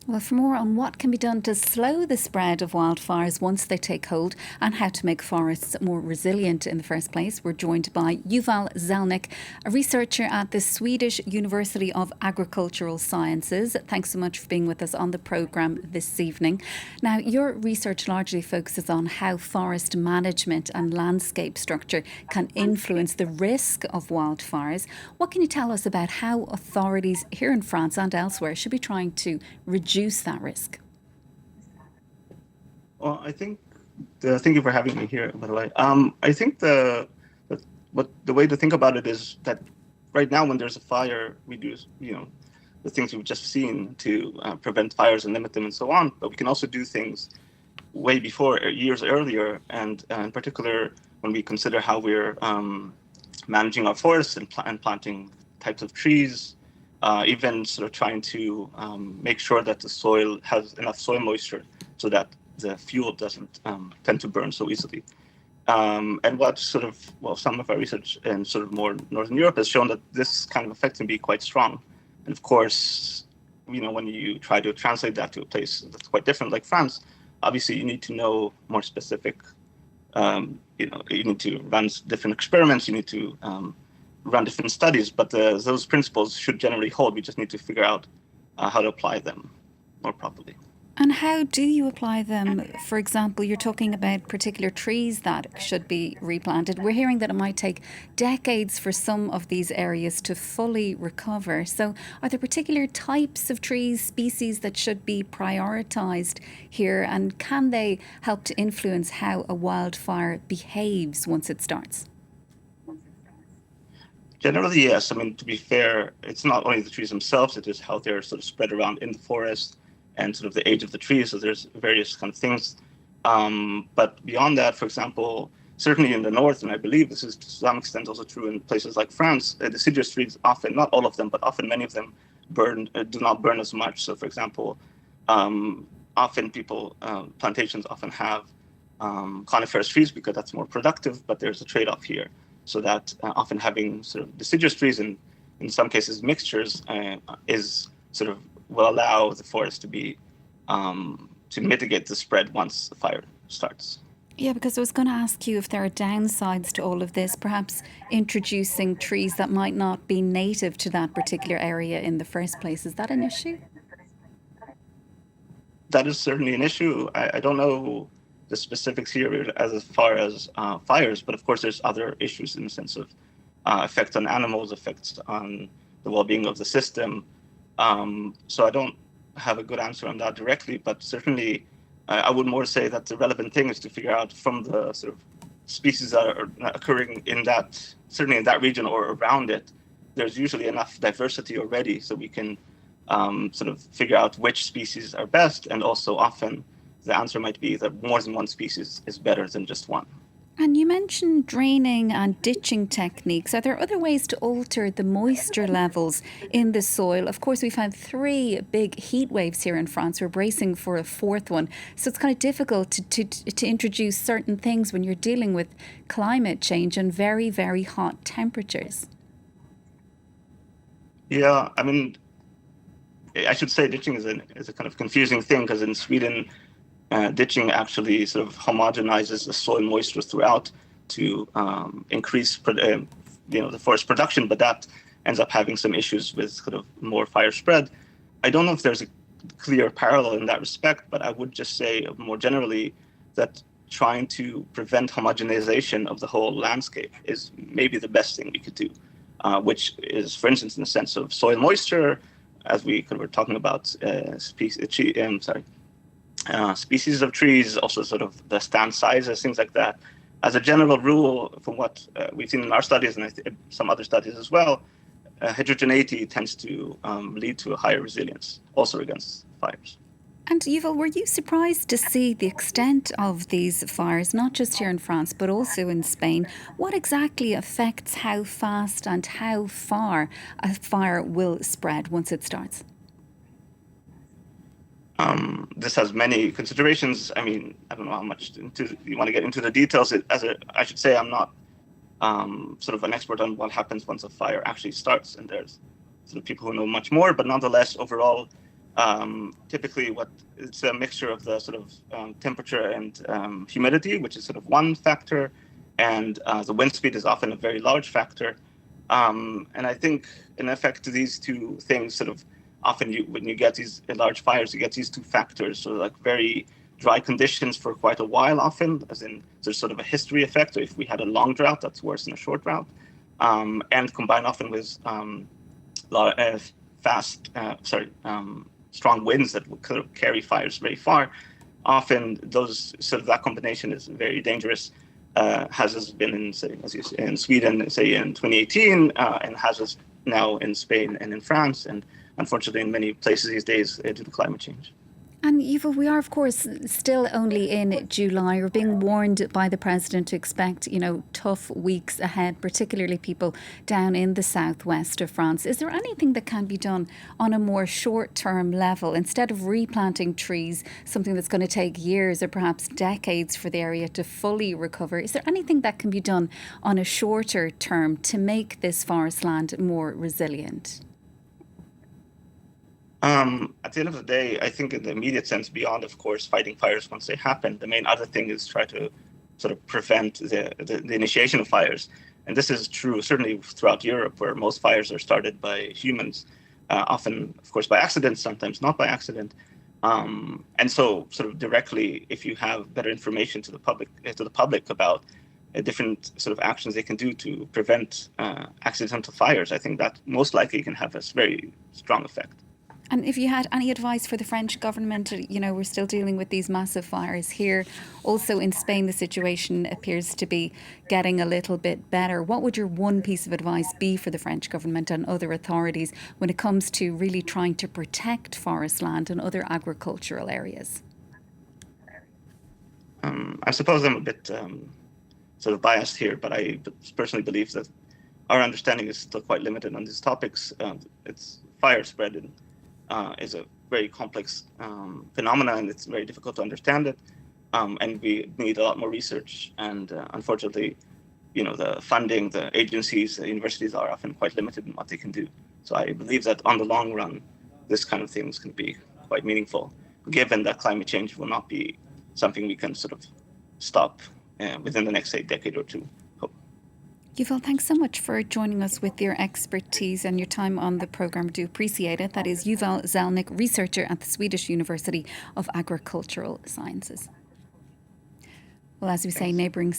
Well, for more on what can be done to slow the spread of wildfires once they take hold and how to make forests more resilient in the first place, we're joined by Yuval Zelnik, a researcher at the Swedish University of Agricultural Sciences. Thanks so much for being with us on the programme this evening. Now, your research largely focuses on how forest management and landscape structure can influence the risk of wildfires. What can you tell us about how authorities here in France and elsewhere should be trying to reduce that risk? Well, thank you for having me here, by the way. I think the way to think about it is that right now when there's a fire, we do, the things we've just seen to prevent fires and limit them and so on, but we can also do things way before, years earlier, and in particular, when we consider how we're managing our forests and planting types of trees, even sort of trying to make sure that the soil has enough soil moisture so that the fuel doesn't tend to burn so easily. And what some of our research in sort of more Northern Europe has shown that this kind of effect can be quite strong. And of course, when you try to translate that to a place that's quite different, like France, obviously you need to know more specific, you need to run different experiments, you need to run different studies, but those principles should generally hold. We just need to figure out how to apply them more properly. And how do you apply them? For example, you're talking about particular trees that should be replanted. We're hearing that it might take decades for some of these areas to fully recover. So are there particular types of trees, species that should be prioritised here? And can they help to influence how a wildfire behaves once it starts? Generally, yes. I mean, to be fair, it's not only the trees themselves, it is how they're sort of spread around in the forest and sort of the age of the trees. So there's various kind of things. But beyond that, for example, certainly in the north, and I believe this is to some extent also true in places like France, deciduous trees often, not all of them, but often many of them do not burn as much. So for example, often plantations often have coniferous trees because that's more productive, but there's a trade-off here. So that often having sort of deciduous trees and in some cases mixtures will allow the forest to be to mitigate the spread once the fire starts. Yeah, because I was going to ask you if there are downsides to all of this, perhaps introducing trees that might not be native to that particular area in the first place. Is that an issue? That is certainly an issue. I don't know the specifics here as far as fires, but of course there's other issues in the sense of effects on animals, effects on the well-being of the system. So I don't have a good answer on that directly, but certainly I would more say that the relevant thing is to figure out from the sort of species that are occurring certainly in that region or around it, there's usually enough diversity already so we can sort of figure out which species are best, and also often the answer might be that more than one species is better than just one. And you mentioned draining and ditching techniques. Are there other ways to alter the moisture levels in the soil? Of course, we've had 3 big heat waves here in France. We're bracing for a 4th one. So it's kind of difficult to introduce certain things when you're dealing with climate change and very, very hot temperatures. Yeah, I mean, I should say ditching is a kind of confusing thing because in Sweden, ditching actually sort of homogenizes the soil moisture throughout to increase the forest production, but that ends up having some issues with sort of more fire spread. I don't know if there's a clear parallel in that respect, but I would just say more generally that trying to prevent homogenization of the whole landscape is maybe the best thing we could do, which is, for instance, in the sense of soil moisture, as we were talking about species of trees, also sort of the stand sizes, things like that. As a general rule, from what we've seen in our studies and some other studies as well, heterogeneity tends to lead to a higher resilience, also against fires. And Yuval, were you surprised to see the extent of these fires, not just here in France, but also in Spain? What exactly affects how fast and how far a fire will spread once it starts? This has many considerations. I mean, I don't know how much you want to get into the details. I should say I'm not sort of an expert on what happens once a fire actually starts, and there's sort of people who know much more. But nonetheless, overall, Typically, it's a mixture of the sort of temperature and humidity, which is sort of one factor, and the wind speed is often a very large factor. And I think, in effect, these two things sort of often when you get these large fires, you get these two factors, so like very dry conditions for quite a while, often, as in there's sort of a history effect. So if we had a long drought, that's worse than a short drought, and combined often with strong winds that will carry fires very far. Often that combination is very dangerous. Has been in Sweden, say in 2018, and has now in Spain and in France, and unfortunately in many places these days due to climate change. And Yuval, we are, of course, still only in July. We're being warned by the President to expect, tough weeks ahead, particularly people down in the southwest of France. Is there anything that can be done on a more short-term level, instead of replanting trees, something that's going to take years or perhaps decades for the area to fully recover? Is there anything that can be done on a shorter term to make this forest land more resilient? At the end of the day, I think in the immediate sense, beyond, of course, fighting fires once they happen, the main other thing is try to sort of prevent the initiation of fires. And this is true certainly throughout Europe, where most fires are started by humans, often, of course, by accident, sometimes not by accident. And so sort of directly, if you have better information to the public about different sort of actions they can do to prevent accidental fires, I think that most likely can have a very strong effect. And if you had any advice for the French government, we're still dealing with these massive fires here. Also in Spain, the situation appears to be getting a little bit better. What would your one piece of advice be for the French government and other authorities when it comes to really trying to protect forest land and other agricultural areas? I suppose I'm a bit sort of biased here, but I personally believe that our understanding is still quite limited on these topics. It's fire spread is a very complex phenomenon, and it's very difficult to understand it. And we need a lot more research. And unfortunately, the funding, the agencies, the universities are often quite limited in what they can do. So I believe that on the long run, this kind of things can be quite meaningful, given that climate change will not be something we can sort of stop within the next, say, decade or two. Yuval, thanks so much for joining us with your expertise and your time on the programme. Do appreciate it. That is Yuval Zelnik, researcher at the Swedish University of Agricultural Sciences. Well, as we say, neighbouring